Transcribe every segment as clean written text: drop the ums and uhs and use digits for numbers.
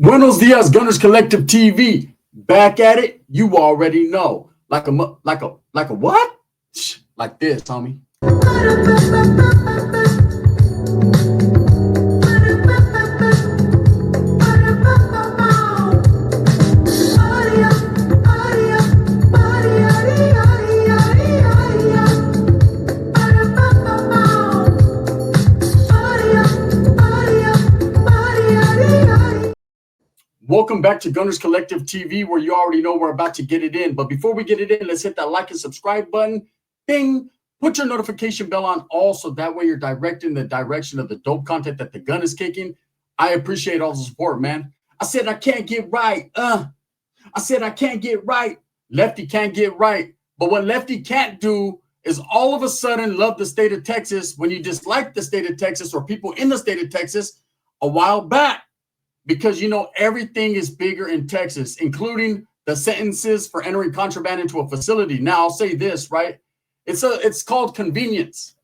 Buenos dias, Gunners Collective TV. Back at it, you already know. Like a what? Like this, homie. Welcome back to Gunners Collective TV, where you already know we're about to get it in. But before we get it in, let's hit that like and subscribe button. Bing! Put your notification bell on all so that way you're directing the direction of the dope content that the gun is kicking. I appreciate all the support, man. I said I can't get right. I said I can't get right. Lefty can't get right. But what Lefty can't do is all of a sudden love the state of Texas when you dislike the state of Texas or people in the state of Texas a while back. Because, you know, everything is bigger in Texas, including the sentences for entering contraband into a facility. Now, I'll say this, right? It's called convenience.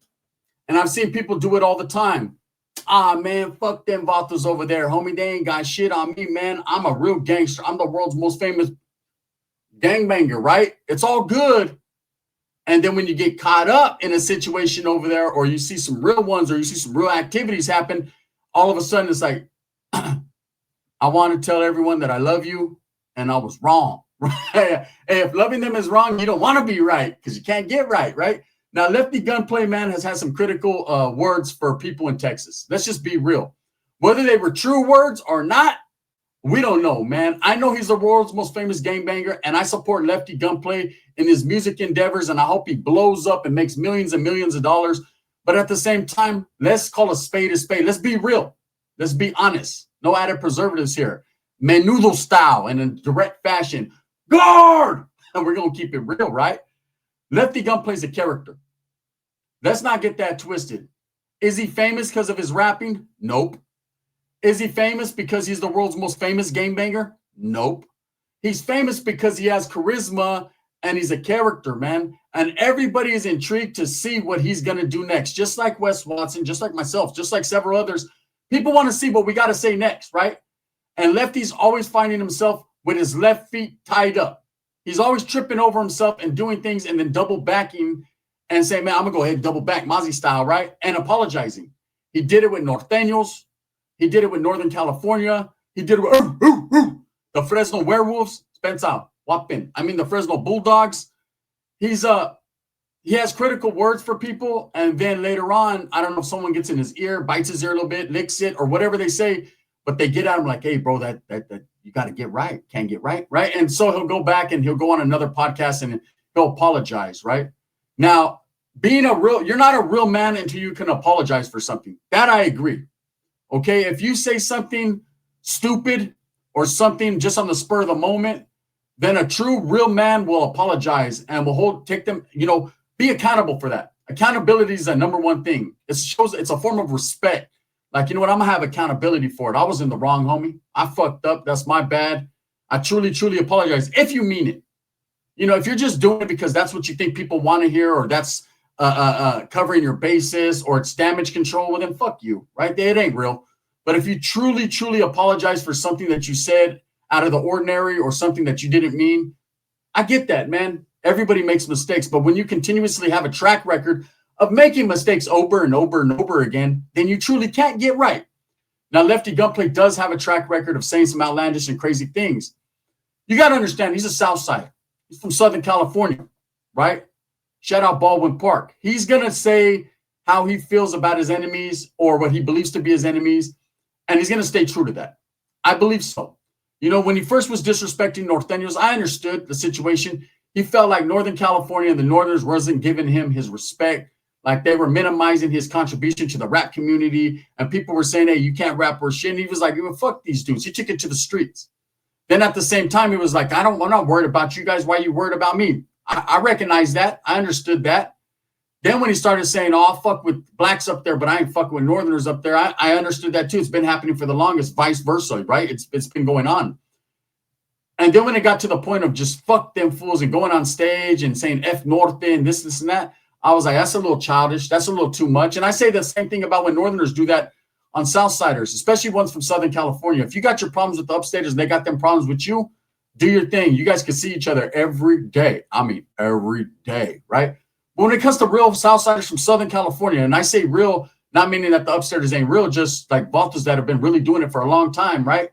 And I've seen people do it all the time. Ah, man, fuck them vatos over there, homie. They ain't got shit on me, man. I'm a real gangster. I'm the world's most famous gangbanger, right? It's all good. And then when you get caught up in a situation over there, or you see some real ones, or you see some real activities happen, all of a sudden it's like, I want to tell everyone that I love you and I was wrong. Hey, if loving them is wrong, you don't want to be right because you can't get right, right? Now, Lefty Gunplay, man, has had some critical words for people in Texas. Let's just be real. Whether they were true words or not, we don't know, man. I know he's the world's most famous gangbanger, and I support Lefty Gunplay in his music endeavors, and I hope he blows up and makes millions and millions of dollars. But at the same time, let's call a spade a spade. Let's be real. Let's be honest. No added preservatives here. Menudo style and in direct fashion. Guard! And we're going to keep it real, right? Lefty Gunplay's a character. Let's not get that twisted. Is he famous because of his rapping? Nope. Is he famous because he's the world's most famous gangbanger? Nope. He's famous because he has charisma and he's a character, man. And everybody is intrigued to see what he's going to do next. Just like Wes Watson, just like myself, just like several others. People want to see what we got to say next, right? And Lefty's always finding himself with his left feet tied up. He's always tripping over himself and doing things and then double backing and saying, man, I'm going to go ahead and double back Mozzie style, right? And apologizing. He did it with Norteños. He did it with Northern California. He did it with the Fresno Werewolves. Spencer, Wapin. I mean, the Fresno Bulldogs. He has critical words for people, and then later on, I don't know if someone gets in his ear, bites his ear a little bit, licks it, or whatever they say, but they get at him like, hey, bro, that you got to get right. Can't get right, right? And so he'll go back and he'll go on another podcast and he'll apologize, right? Now, you're not a real man until you can apologize for something. That I agree, okay? If you say something stupid or something just on the spur of the moment, then a true real man will apologize and will take them, be accountable for that. Accountability is the number one thing. It's a form of respect. Like, you know what? I'm going to have accountability for it. I was in the wrong, homie. I fucked up. That's my bad. I truly, truly apologize. If you mean it. If you're just doing it because that's what you think people want to hear, or that's covering your bases, or it's damage control, well, then fuck you, right? It ain't real. But if you truly, truly apologize for something that you said out of the ordinary or something that you didn't mean, I get that, man. Everybody makes mistakes, but when you continuously have a track record of making mistakes over and over and over again, then you truly can't get right. Now, Lefty Gunplay does have a track record of saying some outlandish and crazy things. You got to understand, he's a South Side. He's from Southern California, right? Shout out Baldwin Park. He's going to say how he feels about his enemies or what he believes to be his enemies, and he's going to stay true to that. I believe so. When he first was disrespecting Norteños, I understood the situation. He felt like Northern California and the Northerners wasn't giving him his respect, like they were minimizing his contribution to the rap community, and people were saying, hey, you can't rap or shit. And he was like, fuck these dudes. He took it to the streets. Then at the same time, he was like, I'm not worried about you guys. Why are you worried about me? I recognize that. I understood that. Then when he started saying, oh, I'll fuck with blacks up there, but I ain't fucking with Northerners up there, I understood that too. It's been happening for the longest, vice versa, right? It's been going on. And then when it got to the point of just fuck them fools and going on stage and saying F Norte and this and that, I was like, that's a little childish. That's a little too much. And I say the same thing about when Northerners do that on Southsiders, especially ones from Southern California. If you got your problems with the upstaters and they got them problems with you, do your thing. You guys can see each other every day. I mean, every day, right? But when it comes to real Southsiders from Southern California, and I say real, not meaning that the upstairs ain't real, just like vatos that have been really doing it for a long time, right?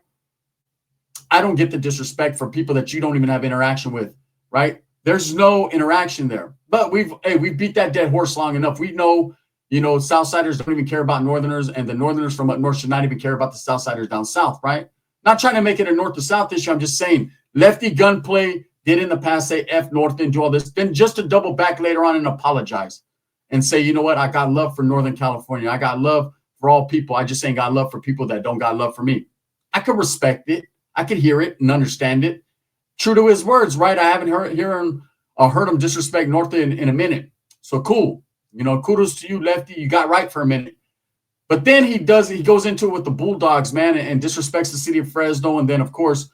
I don't get the disrespect for people that you don't even have interaction with, right? There's no interaction there. But we've beat that dead horse long enough. We know, Southsiders don't even care about Northerners, and the Northerners from up north should not even care about the Southsiders down south, right? Not trying to make it a north to south issue. I'm just saying Lefty Gunplay did in the past say F North and do all this, then just to double back later on and apologize and say, you know what? I got love for Northern California. I got love for all people. I just ain't got love for people that don't got love for me. I could respect it. I could hear it and understand it. True to his words, right? I haven't heard him disrespect North in a minute. So cool. Kudos to you, Lefty. You got right for a minute. But then he goes into it with the Bulldogs, man, and disrespects the city of Fresno. And then, of course,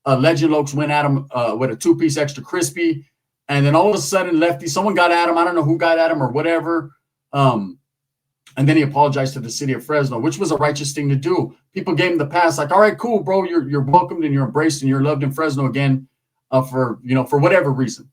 Legend Lokes went at him with a 2-piece extra crispy. And then all of a sudden, Lefty, someone got at him. I don't know who got at him or whatever. And then he apologized to the city of Fresno, which was a righteous thing to do. People gave him the pass, like, all right, cool, bro. You're welcomed and you're embraced and you're loved in Fresno again for whatever reason.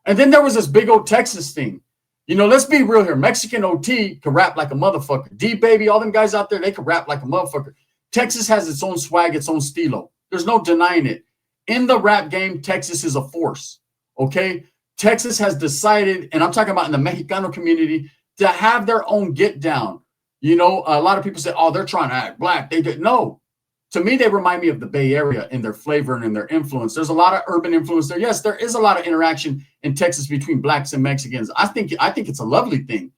And then there was this big old Texas thing. Let's be real here. Mexican OT can rap like a motherfucker. D-Baby, all them guys out there, they can rap like a motherfucker. Texas has its own swag, its own stilo. There's no denying it. In the rap game, Texas is a force, okay? Texas has decided, and I'm talking about in the Mexicano community, to have their own get down. A lot of people say, oh, they're trying to act black. They did. No. To me, they remind me of the Bay Area in their flavor and in their influence. There's a lot of urban influence there. Yes, there is a lot of interaction in Texas between blacks and Mexicans. I think it's a lovely thing.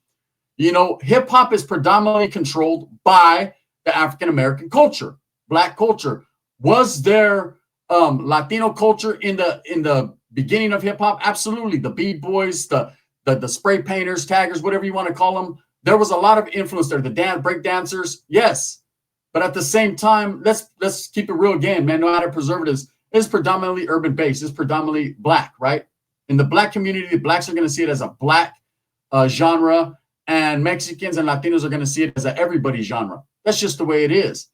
Hip hop is predominantly controlled by the African American culture, black culture. Was there Latino culture in the beginning of hip hop? Absolutely. The beat boys, the spray painters, taggers, whatever you want to call them. There was a lot of influence there. The break dancers, yes. But at the same time, let's keep it real again, man. No matter preservatives, it's predominantly urban based. It's predominantly black, right? In the black community, the blacks are going to see it as a black genre, and Mexicans and Latinos are going to see it as an everybody genre. That's just the way it is.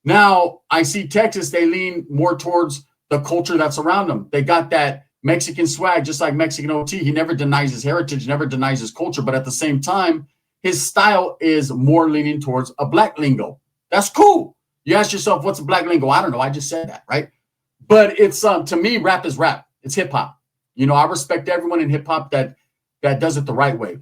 Now, I see Texas, they lean more towards the culture that's around them. They got that Mexican swag, just like Mexican OT. He never denies his heritage, never denies his culture, but at the same time, his style is more leaning towards a black lingo. That's cool. You ask yourself, what's a black lingo? I don't know. I just said that, right? But it's to me, rap is rap. It's hip hop. I respect everyone in hip hop that does it the right way.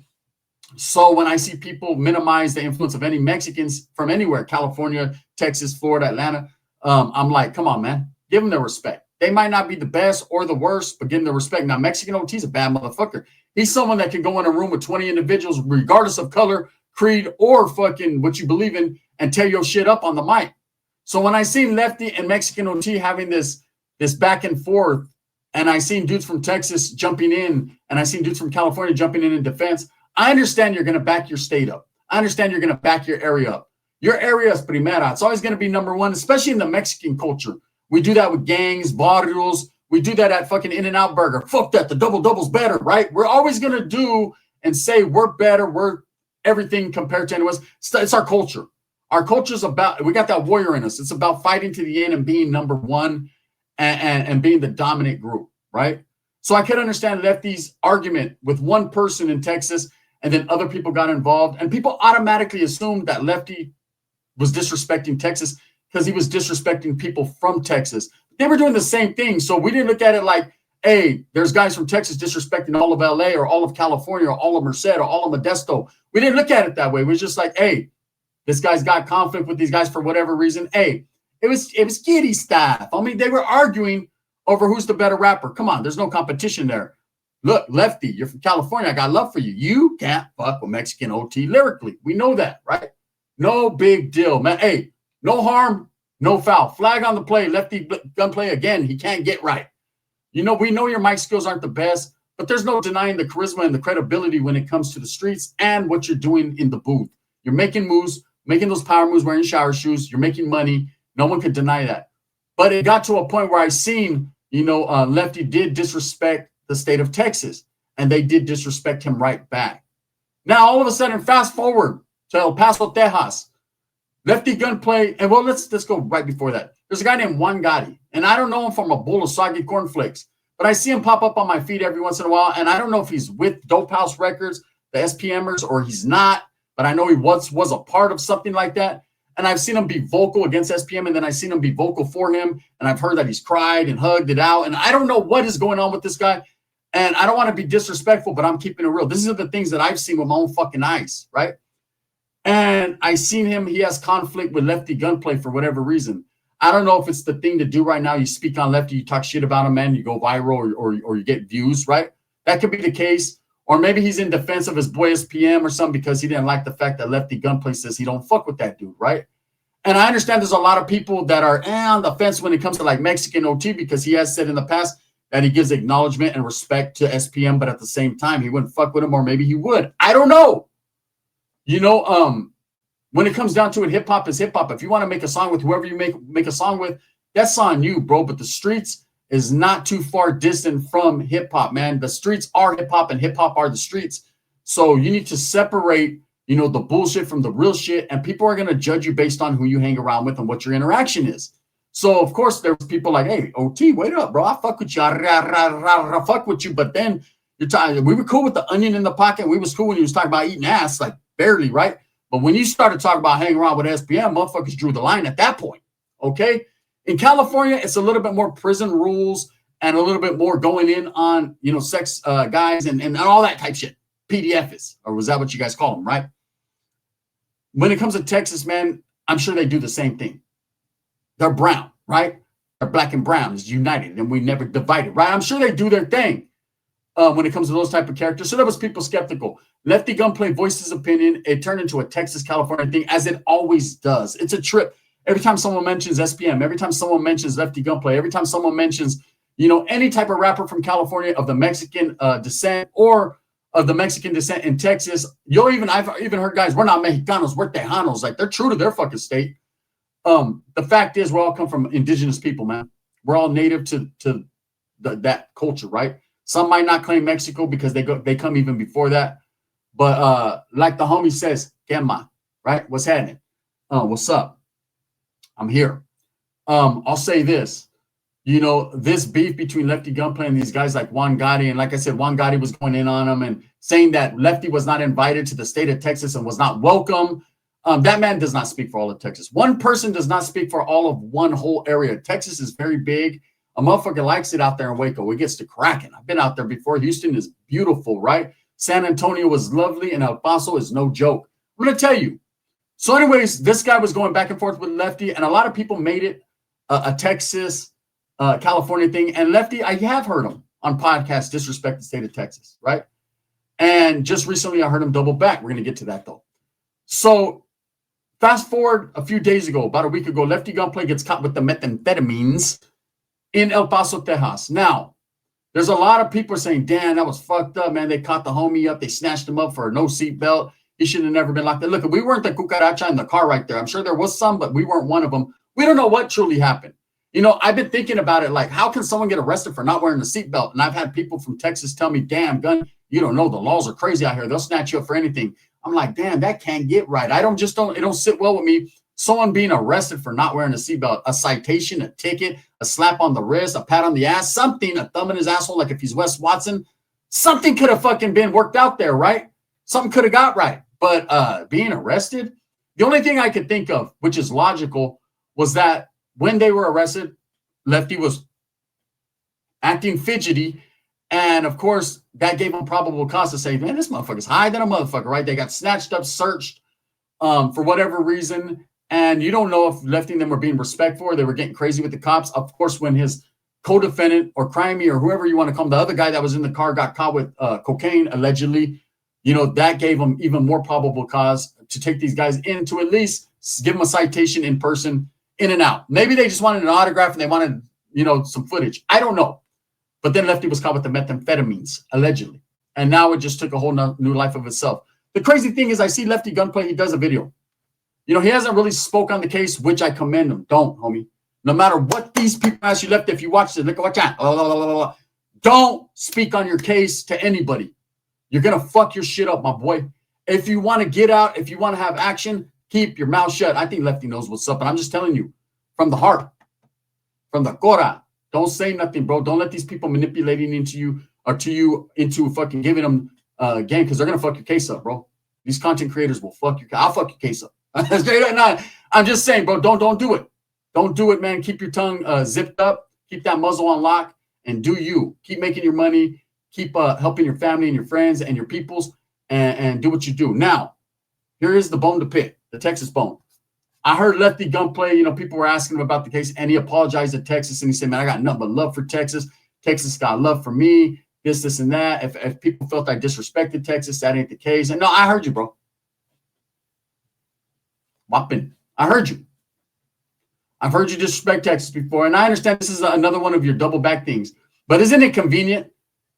So when I see people minimize the influence of any Mexicans from anywhere, California, Texas, Florida, Atlanta, I'm like, come on, man, give them their respect. They might not be the best or the worst, but give them the respect. Now, Mexican OT is a bad motherfucker. He's someone that can go in a room with 20 individuals, regardless of color, creed, or fucking what you believe in, and tear your shit up on the mic. So when I seen Lefty and Mexican OT having this back and forth, and I seen dudes from Texas jumping in, and I seen dudes from California jumping in defense, I understand you're going to back your state up. I understand you're going to back your area up. Your area is primera. It's always going to be number one, especially in the Mexican culture. We do that with gangs, barrios. We do that at fucking In-N-Out Burger. Fuck that. The double-double's better, right? We're always going to do and say we're better. We're everything compared to anyone else. It's our culture. Our culture's about, we got that warrior in us. It's about fighting to the end and being number one and being the dominant group, right? So I could understand Lefty's argument with one person in Texas, and then other people got involved, and people automatically assumed that Lefty was disrespecting Texas because he was disrespecting people from Texas. They were doing the same thing. So we didn't look at it like, hey, there's guys from Texas disrespecting all of LA or all of California or all of Merced or all of Modesto. We didn't look at it that way. It was just like, hey, this guy's got conflict with these guys for whatever reason. Hey, it was kiddie stuff. I mean, they were arguing over who's the better rapper. Come on, there's no competition there. Look, Lefty, you're from California. I got love for you. You can't fuck with Mexican OT lyrically. We know that, right? No big deal, man. Hey, no harm, no foul. Flag on the play. Lefty Gunplay again. He can't get right. We know your mic skills aren't the best, but there's no denying the charisma and the credibility when it comes to the streets and what you're doing in the booth. You're making moves, making those power moves, wearing shower shoes. You're making money. No one could deny that. But it got to a point where I seen, Lefty did disrespect the state of Texas, and they did disrespect him right back. Now, all of a sudden, fast forward to El Paso, Texas. Lefty Gunplay, and well, let's go right before that. There's a guy named Juan Gotti, and I don't know him from a bowl of soggy cornflakes, but I see him pop up on my feed every once in a while, and I don't know if he's with Dope House Records, the SPMers, or he's not, but I know he was a part of something like that. And I've seen him be vocal against SPM, and then I've seen him be vocal for him, and I've heard that he's cried and hugged it out, and I don't know what is going on with this guy, and I don't want to be disrespectful, but I'm keeping it real. These are the things that I've seen with my own fucking eyes, right? And I seen him, he has conflict with Lefty Gunplay for whatever reason. I don't know if it's the thing to do right now. You speak on Lefty, you talk shit about him, man, you go viral or you get views, right? That could be the case. Or maybe he's in defense of his boy SPM or something because he didn't like the fact that Lefty Gunplay says he don't fuck with that dude, right? And I understand there's a lot of people that are on the fence when it comes to like Mexican OT because he has said in the past that he gives acknowledgement and respect to SPM, but at the same time, he wouldn't fuck with him, or maybe he would. I don't know. You know, when it comes down to it, hip hop is hip hop. If you want to make a song with whoever you make a song with, that's on you, bro. But the streets is not too far distant from hip hop, man. The streets are hip hop and hip hop are the streets. So you need to separate, you know, the bullshit from the real shit. And people are going to judge you based on who you hang around with and what your interaction is. So, of course, there's people like, hey, OT, wait up, bro. I fuck with you. I fuck with you. But then you're talking, we were cool with the onion in the pocket. We was cool when he was talking about eating ass, like barely, right? But when you started talking about hanging around with SPM, motherfuckers drew the line at that point, okay? In California, it's a little bit more prison rules and a little bit more going in on, you know, sex guys and all that type shit. PDFs, or was that what you guys call them, right? When it comes to Texas, man, I'm sure they do the same thing. They're brown, right? They're black and brown is united, and we never divided, right? I'm sure they do their thing when it comes to those type of characters. So there was people skeptical. Lefty Gunplay voiced his opinion. It turned into a Texas, California thing, as it always does. It's a trip. Every time someone mentions SPM, every time someone mentions Lefty Gunplay, every time someone mentions, you know, any type of rapper from California of the Mexican descent or of the Mexican descent in Texas, I've even heard guys, we're not Mexicanos, we're Tejanos. Like, they're true to their fucking state. The fact is, we all come from indigenous people, man. We're all native to that culture, right? Some might not claim Mexico because they come even before that. But like the homie says, Gemma, right? What's happening? What's up? I'm here. I'll say this. You know, this beef between Lefty Gunplay and these guys like Juan Gotti, and like I said, Juan Gotti was going in on him and saying that Lefty was not invited to the state of Texas and was not welcome. That man does not speak for all of Texas. One person does not speak for all of one whole area. Texas is very big. A motherfucker likes it out there in Waco. It gets to cracking. I've been out there before. Houston is beautiful, right? San Antonio was lovely, and El Paso is no joke. I'm going to tell you. So anyways, this guy was going back and forth with Lefty, and a lot of people made it a Texas, California thing. And Lefty, I have heard him on podcasts disrespect the state of Texas, right? And just recently I heard him double back. We're going to get to that, though. So fast forward a few days ago, about a week ago, Lefty Gunplay gets caught with the methamphetamines in El Paso, Texas. Now, there's a lot of people saying, damn, that was fucked up, man. They caught the homie up. They snatched him up for no seatbelt. He should have never been locked up. Look, we weren't the cucaracha in the car right there. I'm sure there was some, but we weren't one of them. We don't know what truly happened. You know, I've been thinking about it, like, how can someone get arrested for not wearing a seatbelt? And I've had people from Texas tell me, damn, Gun, you don't know, the laws are crazy out here. They'll snatch you up for anything. I'm like, damn, that can't get right. It don't sit well with me. Someone being arrested for not wearing a seatbelt, a citation, a ticket, a slap on the wrist, a pat on the ass, something, a thumb in his asshole, like if he's Wes Watson, something could have fucking been worked out there, right? Something could have got right. But being arrested, the only thing I could think of, which is logical, was that when they were arrested, Lefty was acting fidgety. And of course, that gave him probable cause to say, man, this motherfucker's high than a motherfucker, right? They got snatched up, searched for whatever reason. And you don't know if Lefty and them were being respectful or they were getting crazy with the cops. Of course, when his co-defendant or crimey or whoever you want to call him, the other guy that was in the car got caught with cocaine, allegedly, you know, that gave him even more probable cause to take these guys in to at least give them a citation in person, in and out. Maybe they just wanted an autograph and they wanted, you know, some footage. I don't know. But then Lefty was caught with the methamphetamines, allegedly. And now it just took a whole new life of itself. The crazy thing is I see Lefty Gunplay, he does a video. You know, he hasn't really spoke on the case, which I commend him. Don't, homie. No matter what these people ask you, Lefty, if you watch this, look, watch out. Don't speak on your case to anybody. You're going to fuck your shit up, my boy. If you want to get out, if you want to have action, Keep your mouth shut. I think Lefty knows what's up, and I'm just telling you from the heart, from the cora. Don't say nothing, bro. Don't let these people manipulating into you or to you into fucking giving them game, because they're gonna fuck your case up, bro. These content creators will fuck your. I'll fuck your case up. Straight up, nah, I'm just saying, bro. Don't do it. Don't do it, man. Keep your tongue zipped up. Keep that muzzle on lock, and do you. Keep making your money. Keep helping your family and your friends and your peoples, and do what you do. Now, here is the bone to pick, the Texas bone. I heard Lefty Gunplay, you know, people were asking him about the case, and he apologized to Texas, and he said, man, I got nothing but love for Texas. Texas got love for me, this, and that. If people felt I disrespected Texas, that ain't the case. And no, I heard you, bro. Whopping. I heard you. I've heard you disrespect Texas before, and I understand this is another one of your double back things. But isn't it convenient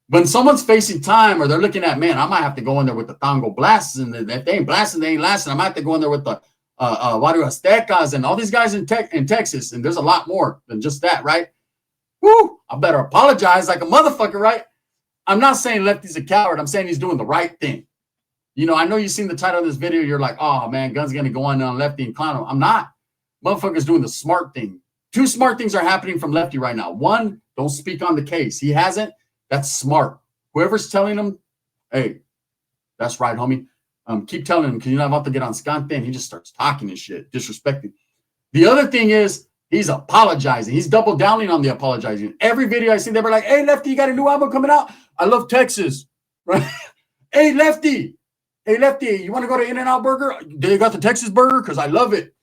when someone's facing time or they're looking at, man, I might have to go in there with the tango blasts, and if they ain't blasting, they ain't lasting. I might have to go in there with the Wario Aztecas and all these guys in Texas, and there's a lot more than just that, right? Woo! I better apologize like a motherfucker, right? I'm not saying Lefty's a coward. I'm saying he's doing the right thing. You know, I know you've seen the title of this video. You're like, oh, man, Gun's going to go on Lefty and clown him. I'm not. Motherfucker's doing the smart thing. Two smart things are happening from Lefty right now. One, don't speak on the case. He hasn't. That's smart. Whoever's telling him, hey, that's right, homie. Keep telling him, because you're not about to get on Scante, and he just starts talking and shit, disrespecting. The other thing is he's apologizing. He's double downing on the apologizing. Every video I see, they were like, hey, Lefty, you got a new album coming out? I love Texas. Right? Hey, Lefty, you want to go to In-N-Out Burger? They got the Texas burger? Because I love it.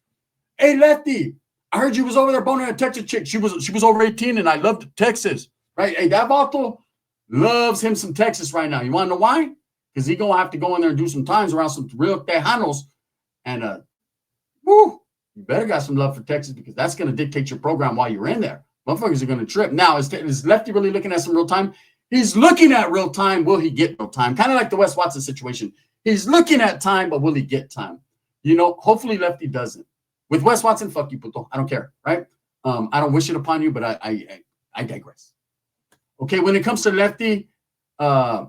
Hey, Lefty, I heard you was over there boning a Texas chick. She was over 18, and I loved Texas. Right? Hey, that vato loves him some Texas right now. You want to know why? Because he's going to have to go in there and do some times around some real Tejanos. And, you better got some love for Texas, because that's going to dictate your program while you're in there. Motherfuckers are going to trip. Now, is Lefty really looking at some real time? He's looking at real time. Will he get real time? Kind of like the Wes Watson situation. He's looking at time, but will he get time? You know, hopefully Lefty doesn't. With Wes Watson, fuck you, puto. I don't care, right? I don't wish it upon you, but I digress. Okay, when it comes to Lefty, I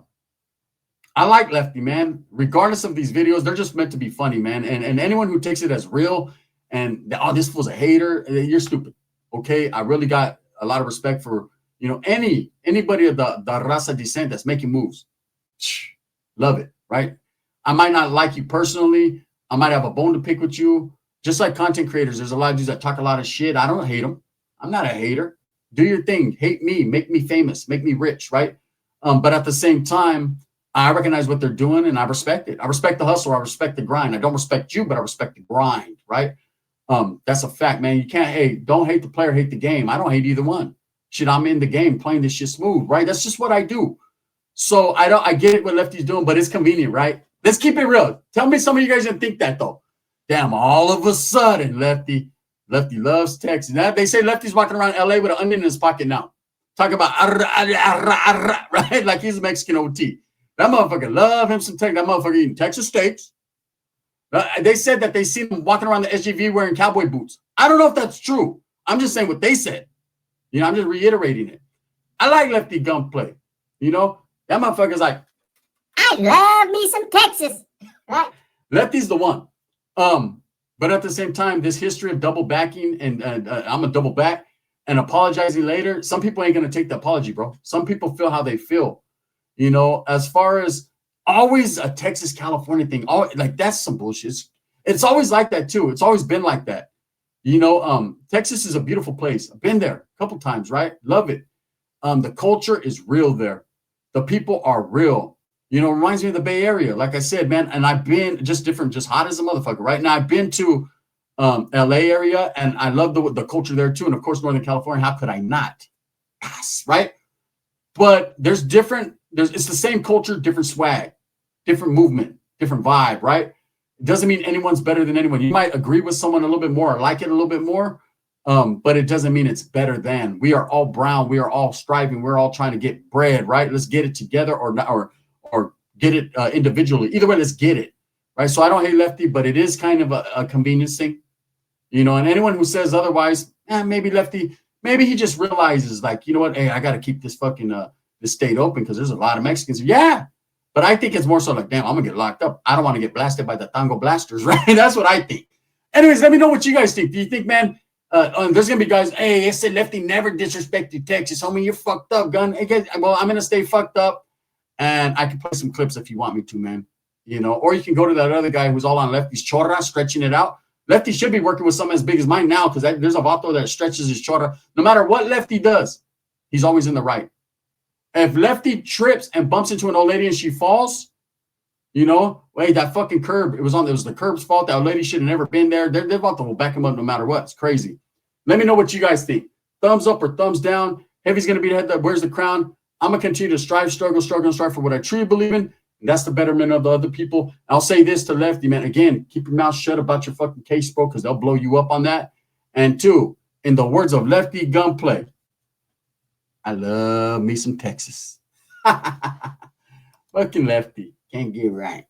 like Lefty, man. Regardless of these videos, they're just meant to be funny, man. And anyone who takes it as real and, oh, this was a hater, you're stupid. Okay, I really got a lot of respect for, you know, anybody of the raza descent that's making moves. Love it, right? I might not like you personally. I might have a bone to pick with you. Just like content creators, there's a lot of dudes that talk a lot of shit. I don't hate them. I'm not a hater. Do your thing. Hate me. Make me famous. Make me rich, right? But at the same time, I recognize what they're doing, and I respect it. I respect the hustle. I respect the grind. I don't respect you, but I respect the grind, right? That's a fact, man. You can't, hey, don't hate the player, hate the game. I don't hate either one. Shit, I'm in the game playing this shit smooth, right? That's just what I do. So I get it what Lefty's doing, but it's convenient, right? Let's keep it real. Tell me some of you guys didn't think that, though. Damn, all of a sudden, Lefty loves Texas. Now, they say Lefty's walking around LA with an onion in his pocket now. Talk about, right? Like he's a Mexican OT. That motherfucker love him some Texas. That motherfucker eating Texas steaks. They said that they seen him walking around the SUV wearing cowboy boots. I don't know if that's true. I'm just saying what they said. You know, I'm just reiterating it. I like Lefty Gunplay. You know, that motherfucker's like, I love me some Texas. Right? Lefty's the one. But at the same time, this history of double backing and I'm a double back and apologizing later, some people ain't going to take the apology, bro. Some people feel how they feel. You know, as far as always a Texas, California thing, like that's some bullshit. It's always like that too. It's always been like that. You know, Texas is a beautiful place. I've been there a couple times, right? Love it. The culture is real there. The people are real. You know, reminds me of the Bay Area. Like I said, man, and I've been just hot as a motherfucker. Right now, I've been to LA area, and I love the culture there too. And of course, Northern California. How could I not? Yes, right? But it's the same culture, different swag, different movement, different vibe, right? It doesn't mean anyone's better than anyone. You might agree with someone a little bit more or like it a little bit more, but it doesn't mean it's better than. We are all brown. We are all striving. We're all trying to get bread, right? Let's get it together or get it individually. Either way, let's get it, right? So I don't hate Lefty, but it is kind of a convenience thing, you know. And anyone who says otherwise, maybe Lefty, maybe he just realizes, like, you know what? Hey, I got to keep this fucking this state open because there's a lot of Mexicans. Yeah, but I think it's more so like, damn, I'm gonna get locked up. I don't want to get blasted by the tango blasters, right? That's what I think. Anyways, let me know what you guys think. Do you think, man, there's going to be guys, hey, I said Lefty never disrespected Texas. Homie, you're fucked up, gun. Hey, guys, well, I'm going to stay fucked up. And I can play some clips if you want me to, man. You know, or you can go to that other guy who's all on Lefty's chorra, stretching it out. Lefty should be working with something as big as mine now because there's a vato that stretches his chorra. No matter what Lefty does, he's always in the right. If Lefty trips and bumps into an old lady and she falls, you know, wait, that fucking curb, it was the curb's fault. That old lady should have never been there. They're about to back him up no matter what. It's crazy. Let me know what you guys think. Thumbs up or thumbs down. Heavy's going to be the head that wears the crown. I'm going to continue to strive for what I truly believe in. And that's the betterment of the other people. I'll say this to Lefty, man. Again, keep your mouth shut about your fucking case, bro, because they'll blow you up on that. And two, in the words of Lefty Gunplay, I love me some Texas. Fucking Lefty. Can't get right.